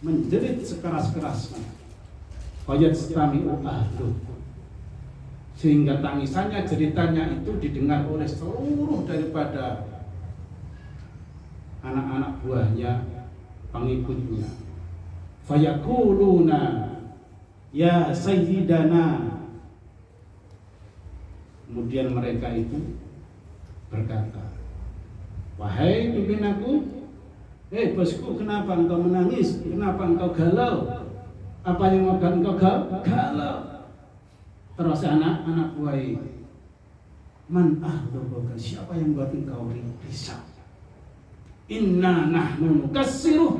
menjerit sekeras-kerasnya, qad stami'u ahlu, sehingga tangisannya, ceritanya itu didengar oleh seluruh daripada anak-anak buahnya, pengikutnya. Fayaquluna ya sayyidana. Kemudian mereka itu berkata, wahai pimpinanku, bosku, kenapa engkau menangis? Kenapa engkau galau? Apa yang membuat engkau galau? Terus anak-anak buai, man ahdoboka, siapa yang membuat engkau risau? Inna nahnu nukassiruh,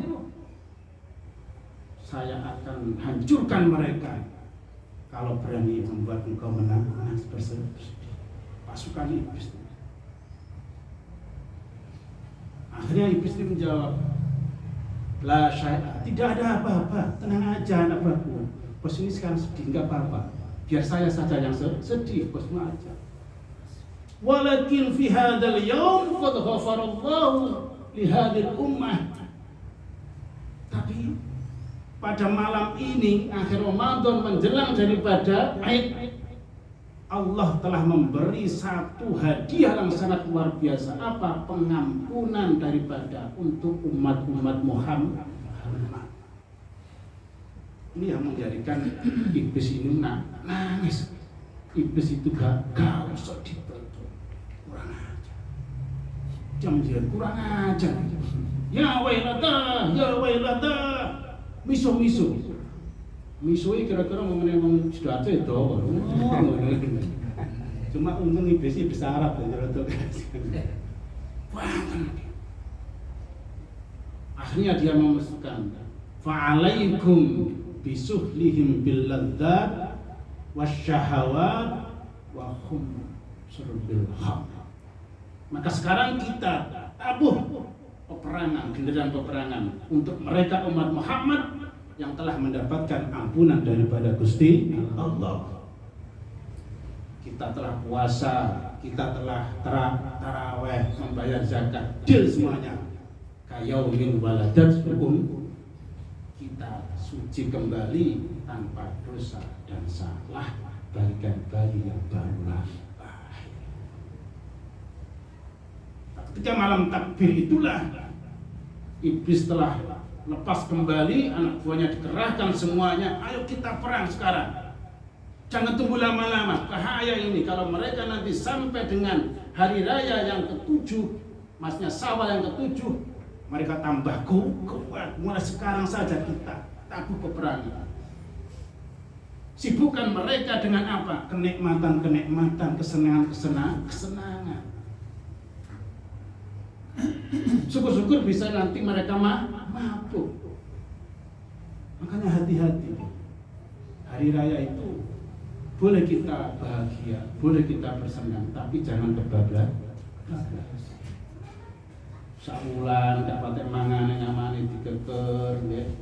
saya akan hancurkan mereka kalau berani membuat engkau menangis bersedih. Pasukan iblis. Akhirnya iblis menjawab, la syai'a, tidak ada apa-apa, tenang aja anak buahku. Bos ini sekarang sedih, enggak apa-apa. Biar saya saja yang sedih, bosmu aja. Walakin fi hadzal yaum qad ghafarallahu li hadhil ummah. Tapi pada malam ini akhir Ramadan menjelang daripada Aid, Allah telah memberi satu hadiah yang sangat luar biasa. Apa? Pengampunan daripada untuk umat-umat Muhammad. Ini yang menjadikan iblis ini nangis. Iblis itu gagal, sedih betul, kurang aja. Dia menjadi kurang aja. Ya wailata, miso. Misoi kira-kira mengenai sudah ada itu. Cuma untung iblis Arab ya, akhirnya dia memasukkan fa'alaikum bisuhlihim bil ladzat wasyahawat wa hum surbil ham. Maka sekarang kita tabuh peperangan, genderang peperangan untuk mereka umat Muhammad yang telah mendapatkan ampunan daripada Gusti Allah. Kita telah puasa, kita telah taraweh, membayar zakat, deal semuanya. Kayaumin waladat kita suci kembali tanpa dosa dan salah, bagaikan bayi yang baru lahir. Ketika malam takbir itulah iblis telah lepas kembali, anak buahnya dikerahkan semuanya, ayo kita perang sekarang. Jangan tunggu lama-lama, bahaya ini kalau mereka nanti sampai dengan hari raya yang ke-7, maksudnya Syawal yang ke-7, mereka tambah kuat. Mulai sekarang saja kita tabuh peperangan. Sibukkan mereka dengan apa? Kenikmatan, kesenangan. Syukur-syukur bisa nanti mereka mabuk. Makanya hati-hati. Hari raya itu boleh kita bahagia, boleh kita bersenang, tapi jangan kebablasan. Sakulan gak pakai mangane nyamane dikeker nggih.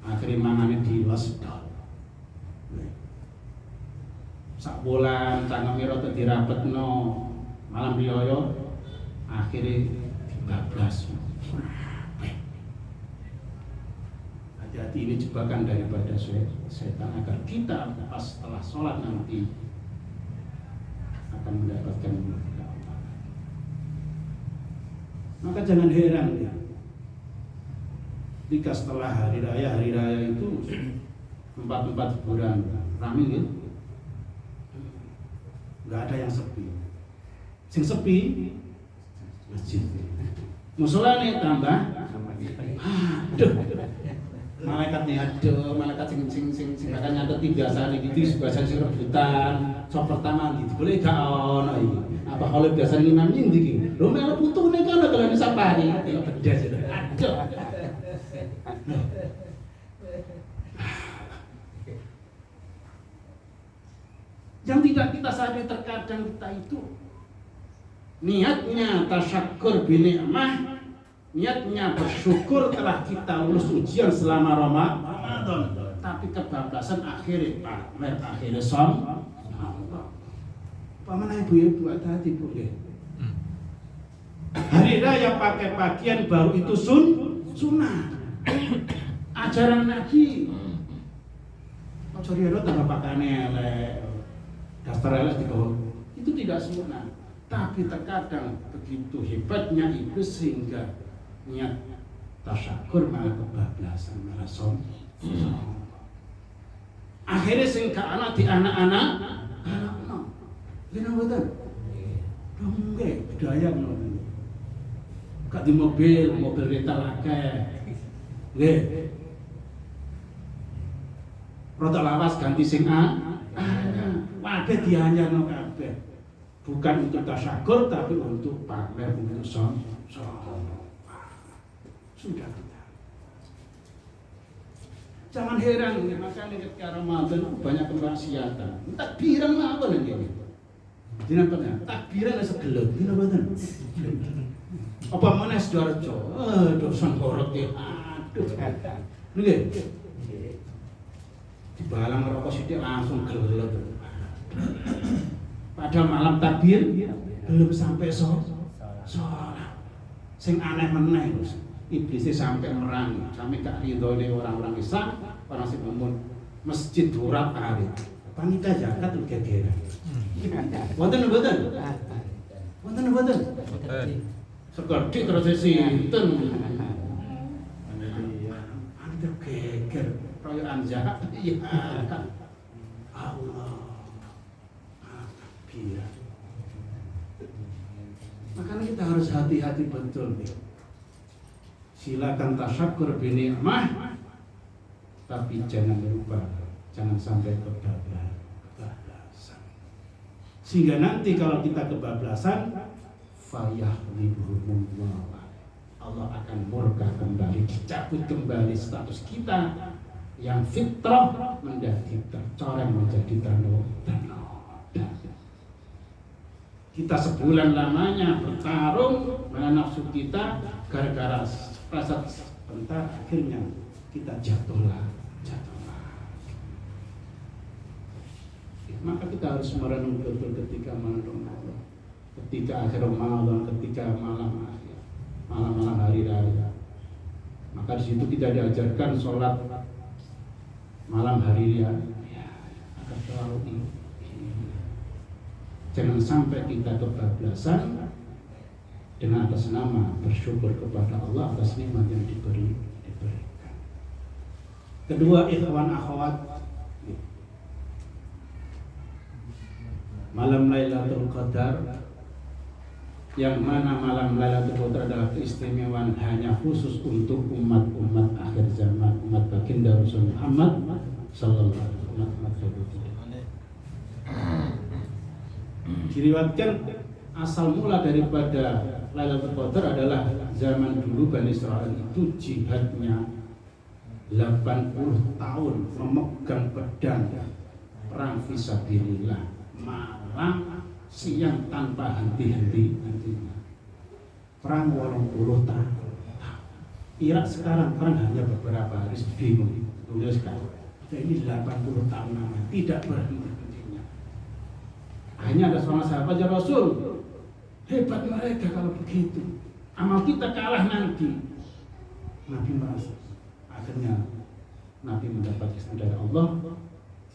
Akhire mangane diwesdol. Sakulan cangkeme rada dirapetno, malam riyo akhire dibablas. Hati-hati, ini jebakan daripada setan agar kita pas setelah sholat nanti akan mendapatkan keutamaan. Maka jangan heran ya, jika setelah hari raya itu tempat-tempat hiburan ramai gitu, nggak ada yang sepi. Sing sepi masjid. Musola nih tambah, aduh. Malaikat sing akan nyatet biasa nih gitu, biasa sing rebutan, sok pertama gitu, boleh gak ono iki. Apa kalau biasa imam ning iki? Lho melu putune kan kalau disapani, kok bedes itu. Aduh. Yang tidak kita sadari terkadang kita itu niatnya tasyakkur bi ni'mah, niatnya bersyukur telah kita lulus ujian selama Ramadan, tapi kebablasan akhirnya sombong. Paman ibu hati-hati bu ya. Hari raya pakai pakaian baru itu sunnah. Ajaran Nabi. Ojo riyo tambah pakaiane elek. Daftar elek itu tidak sunnah. Tapi terkadang begitu hebatnya iblis sehingga niat tasyakur malah kebablasan, malah sombong. Akhirnya sing anak di anak-anak gini betul dong budaya ngono. Gak di mobil rental akeh nggih roda lawas ganti sing kabeh dianyarno kabeh, bukan untuk tasyakur tapi untuk pamer, untuk sombong. Sudah kita. Jangan heran, makanya ketika Ramadan banyak kemaksiatan. Takbiran apa lagi? Dina pernah takbiran segelut, dina badan. Apa mana Sidoarjo? Dosa korot ya. Aduh. Nggih. Di balang rokok sithik langsung gelut. Padahal malam takbir belum sampai sholat. Sing aneh meneh iblisnya sampai merangi, sampai gak ridho oleh orang-orang Islam, orang sing umum masjid durap alit. Panitia zakat udah gegeran. Wonten. Sekedhik terus sinten. Panitia geger royokan zakat. Iya. Allah. Takbir. Makanya kita harus hati-hati betul nih. Silakan tasyakur bi ni'mah, tapi jangan lupa, jangan sampai kebablasan. Sehingga nanti kalau kita kebablasan, fayahlibhumullah, Allah akan murka kembali, dicabut kembali status kita yang fitrah menjadi tercoreng menjadi tanoda. Kita sebulan lamanya bertarung dengan nafsu kita, gara-gara rasa sebentar akhirnya kita jatuhlah. Maka kita harus merenung betul ketika malam Ramadan, ketika akhir Ramadan, ketika malam hari raya. Maka di situ kita diajarkan sholat malam hari raya. Agar selalu jangan sampai kita kebablasan dengan atas nama bersyukur kepada Allah atas nikmat yang diberikan. Kedua, ikhwan akhwat, malam Lailatul Qadar, yang mana malam Lailatul Qadar adalah keistimewaan hanya khusus untuk umat-umat akhir zaman, umat baginda Rasul Muhammad sallallahu alaihi wasallam. Diriwayatkan asal mula daripada Lailatul Qadar adalah zaman dulu Bani Israel itu jihadnya 80 tahun memegang pedang perang fisabilillah, malam siang tanpa henti-henti. Perang 80 tahun. Irak sekarang perang hanya beberapa hari, bingung. Ini 80 tahun namanya tidak berhenti. Hanya ada seorang sahabat ya Rasul, hebat mereka kalau begitu, amal kita kalah nanti. Nabi merasa, akhirnya Nabi mendapat izin dari Allah,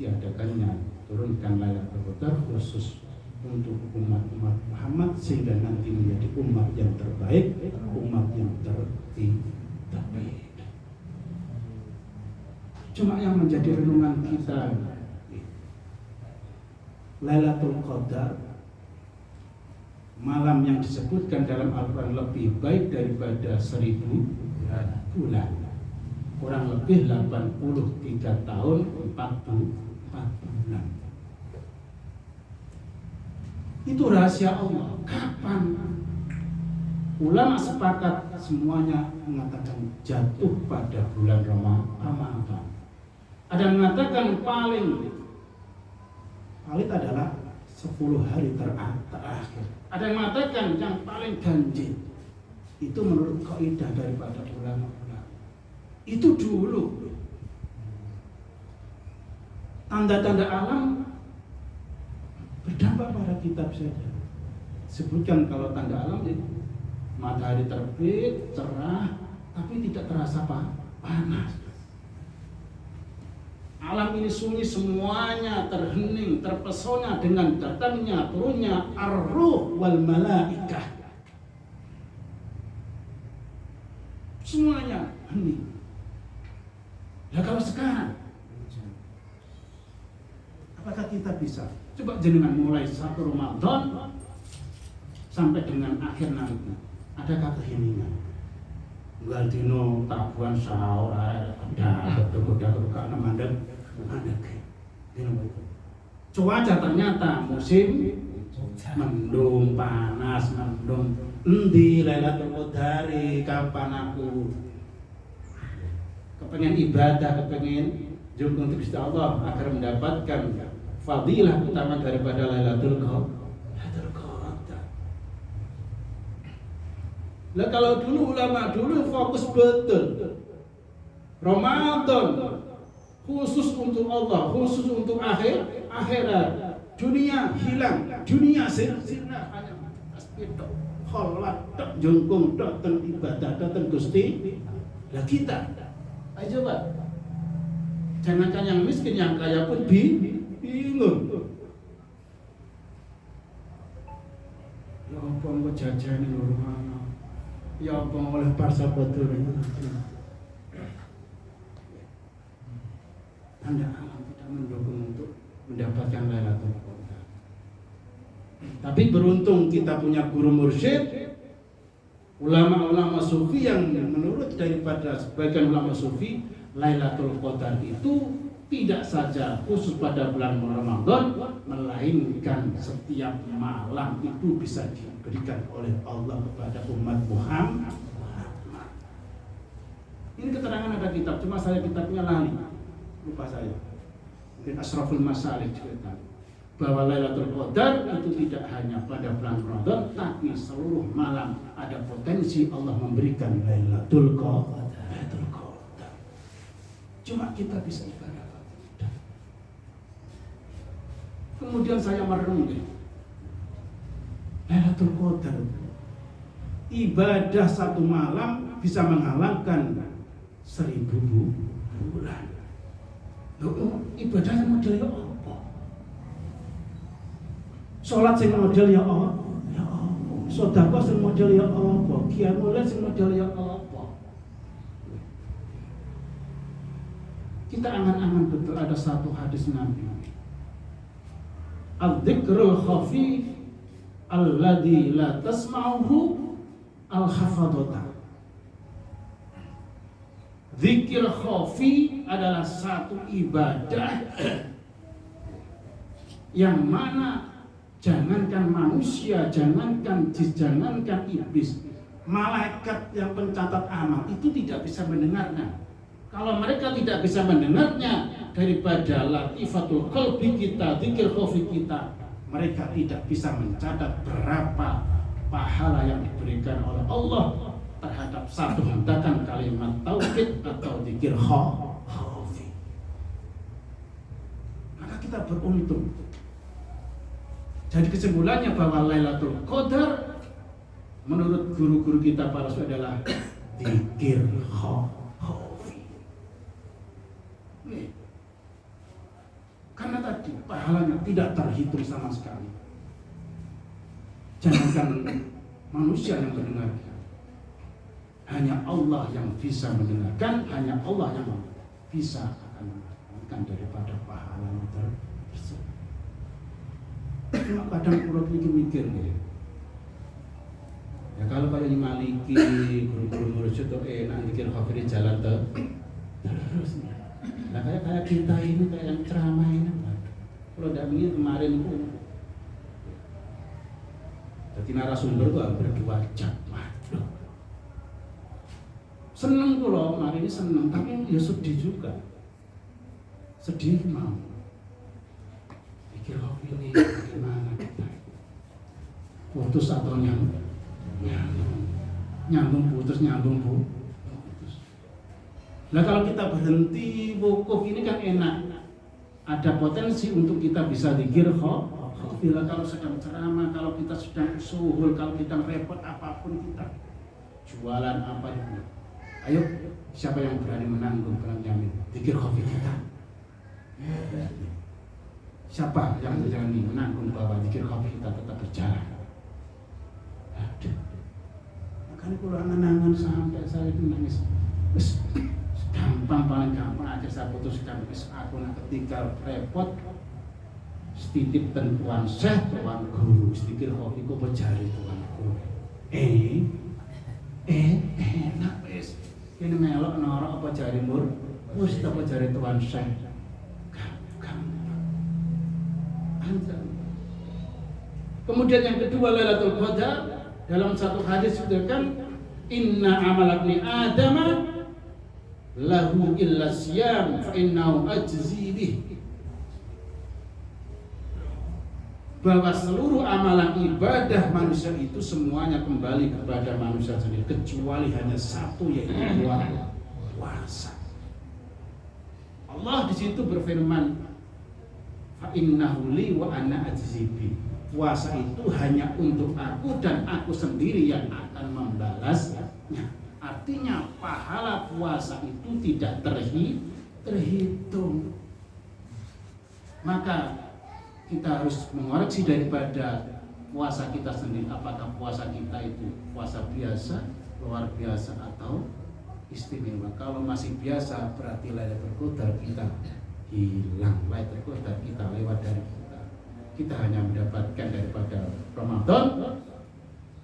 diadakannya turunkan Lailatul Qadar khusus untuk umat-umat Muhammad sehingga nanti menjadi umat yang terbaik, umat yang terbaik. Cuma yang menjadi renungan kita, Lailatul Qadar, malam yang disebutkan dalam Al-Quran lebih baik daripada 1000 bulan, kurang lebih 83 tahun 4 bulan. Itu rahasia Allah. Kapan? Ulama sepakat semuanya mengatakan jatuh pada bulan Ramadan. Ada yang mengatakan paling adalah 10 hari terakhir. Ada yang mengatakan yang paling ganjil. Itu menurut kaidah daripada ulama-ulama. Itu dulu. Tanda-tanda alam berdampak pada kita saja. Sebutkan kalau tanda alam itu matahari terbit, cerah, tapi tidak terasa panas. Alam ini sunyi semuanya terhening, terpesona dengan datangnya, turunnya ar-ruh wal malaikah. Semuanya hening. Nah kalau sekarang, apakah kita bisa? Coba jenengan mulai 1 Ramadan sampai dengan akhir nanti, adakah keheningan? Gal dino tabuhan sahur ada karena mandek. Cuaca ternyata musim mendung, panas, mendung. Endi Lailatul Qadar, kapan aku kepengen ibadah, kepengen jumpa untuk Gusti Allah agar mendapatkan fadilah utama daripada Lailatul Qadar. Nah kalau dulu ulama dulu fokus betul Ramadan khusus untuk Allah, khusus untuk akhirat. Dunia hilang, dunia sirna hanya tasbih tok, kholat tok, jungkung tok, ten ibadah tok, ten Gusti. Lah kita, ayo coba. Jangankan yang miskin, yang kaya pun bingung. Ya apa mau jajan di rumah? Ya apa oleh parsa betul ini? Tanda alam tidak mendukung untuk mendapatkan Lailatul Qadar. Tapi beruntung kita punya guru mursyid, ulama-ulama sufi yang menurut daripada sebagian ulama sufi, Lailatul Qadar itu tidak saja khusus pada bulan Ramadan, melainkan setiap malam itu bisa diberikan oleh Allah kepada umat Muhammad. Ini keterangan ada kitab, cuma saya kitabnya lali, lupa saya. Mungkin Asraful Masalik cerita. bahwa Lailatul Qadar itu tidak hanya pada bulan Ramadan, tapi seluruh malam ada potensi Allah memberikan Lailatul Qadar. Cuma kita bisa ibadah. Kemudian saya merenung, Lailatul Qadar, ibadah satu malam bisa mengalahkan 1000 bulan. Loh, ibadahnya modelnya apa? Sholat sing model ya apa? Ya apa? Sedekah sing model ya apa? Qiyamul lail sing model ya apa? Kita angan-angan betul ada satu hadis Nabi. Al-dzikrul khafi alladzi la tasma'uhu al-hafadata. Zikir khafi adalah satu ibadah yang mana jangankan manusia, jangankan jin, jangankan iblis, malaikat yang pencatat amal itu tidak bisa mendengarnya. Kalau mereka tidak bisa mendengarnya daripada latifatul qalbi kita, zikir khafi kita, mereka tidak bisa mencatat berapa pahala yang diberikan oleh Allah terhadap satu hentakan kalimat tauhid atau zikir khafi. Maka kita beruntung. Jadi kesimpulannya bahwa Lailatul Qadar menurut guru-guru kita para suci adalah zikir khafi. Karena tadi pahalanya tidak terhitung sama sekali. Jangankan manusia yang mendengarkan, hanya Allah yang bisa mendengarkan, hanya Allah yang bisa akan mendapatkan daripada pahala tersebut. Cuma kadang kurang mikir ya. Ya kalau kayak Maliki, guru-guru mursyid itu enak mikir khafi jalan terus. Nah kayak kita ini kayak yang ceramah ini. Kalau tidak ingin kemarin itu, jadi narasumber itu hampir 2 jam. Waduh. Seneng tuh loh, hari ini seneng, tapi ya sedih juga. Sedih mau. Pikir ini gimana kita? Putus atau nyambung? Nyambung putus, nyambung putus. Nah kalau kita berhenti wukuf ini kan enak. Ada potensi untuk kita bisa zikir khafi. Kalau sedang ceramah, kalau kita sedang suhul, kalau kita repot apapun kita jualan apa itu. Ayo, siapa yang berani menanggung dalam jamin zikir khafi kita? Siapa yang berani menanggung bahwa zikir khafi kita tetap berjalan? Aduh. Makanya kalau angan-angan sampai saya itu nangis. Gampang, paling gampang aja saya putuskan aku ketika repot setitip tentuan syekh, tuan guru, sedikit khafi ku berjari tuan guru. Enak wis. Ini melok norok apa jari mur? Wis apa jari tuan syekh. Kemudian yang kedua Lailatul Qadar dalam satu hadis disebutkan inna amal ibni adama lahu illa siyam fa innahu ajzi bih. Bahwa seluruh amalan ibadah manusia itu semuanya kembali kepada manusia sendiri kecuali hanya satu yaitu puasa. Allah di situ berfirman fa innahu li wa ana ajzi bih. Puasa itu hanya untuk aku dan aku sendiri yang akan membalasnya. Artinya pahala puasa itu tidak terhitung. Maka kita harus mengoreksi daripada puasa kita sendiri. Apakah puasa kita itu puasa biasa, luar biasa atau istimewa? Kalau masih biasa berarti Lailatul Qadar kita hilang. Lailatul Qadar kita lewat dari kita. Kita hanya mendapatkan daripada Ramadan,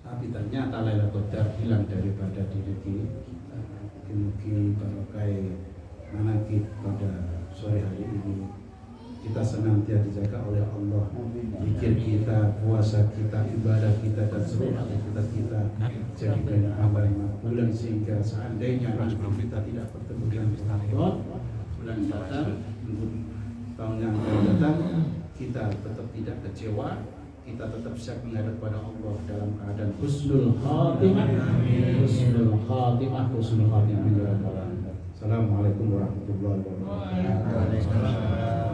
tapi ternyata Lailatul Qadar hilang daripada diri kita. Mungkin barokah manaqib pada sore hari ini kita senantiasa dijaga oleh Allah. Zikir kita, puasa kita, ibadah kita dan seluruh aktivitas kita jadikan amal makbulan sehingga seandainya kita tidak bertemu dengan Ramadan bulan datang, tahun yang akan datang, kita tetap tidak kecewa, kita tetap siap menghadap pada Allah dalam keadaan husnul khatimah. Husnul khatimah, husnul khatimah. Assalamualaikum warahmatullahi wabarakatuh.